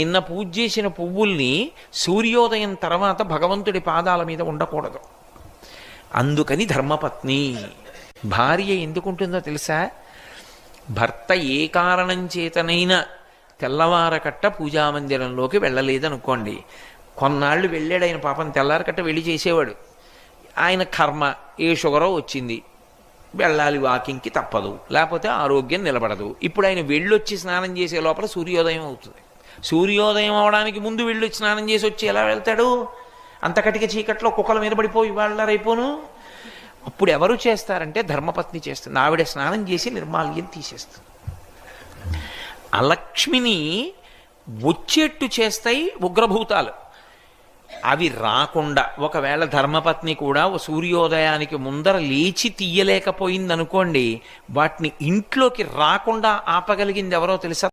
నిన్న పూజ చేసిన పువ్వుల్ని సూర్యోదయం తర్వాత భగవంతుడి పాదాల మీద ఉండకూడదు. అందుకని ధర్మపత్ని భార్య ఎందుకుంటుందో తెలుసా? భర్త ఏ కారణం చేతనైనా తెల్లవారకట్ట పూజామందిరంలోకి వెళ్ళలేదనుకోండి, కొన్నాళ్ళు వెళ్ళాడు ఆయన, పాపం తెల్లారకట్ట వెళ్ళి చేసేవాడు. ఆయన కర్మ, ఏ షుగరో వచ్చింది, వెళ్ళాలి వాకింగ్కి తప్పదు, లేకపోతే ఆరోగ్యం నిలబడదు. ఇప్పుడు ఆయన వెళ్ళొచ్చి స్నానం చేసే లోపల సూర్యోదయం అవుతుంది. సూర్యోదయం అవడానికి ముందు వెళ్ళొచ్చి స్నానం చేసి వచ్చి ఎలా వెళ్తాడు? అంత కటిక చీకట్లో కుక్కల మీద పడిపోయి వాళ్ళ రైపోను. అప్పుడు ఎవరు చేస్తారంటే ధర్మపత్ని చేస్తుంది. ఆవిడ స్నానం చేసి నిర్మాల్యం తీసేస్తుంది. అలక్ష్మిని వచ్చేట్టు చేస్తాయి ఉగ్రభూతాలు. అవి రాకుండా ఒకవేళ ధర్మపత్ని కూడా సూర్యోదయానికి ముందర లేచి తీయలేకపోయిందనుకోండి, వాటిని ఇంట్లోకి రాకుండా ఆపగలిగింది ఎవరో తెలుసా?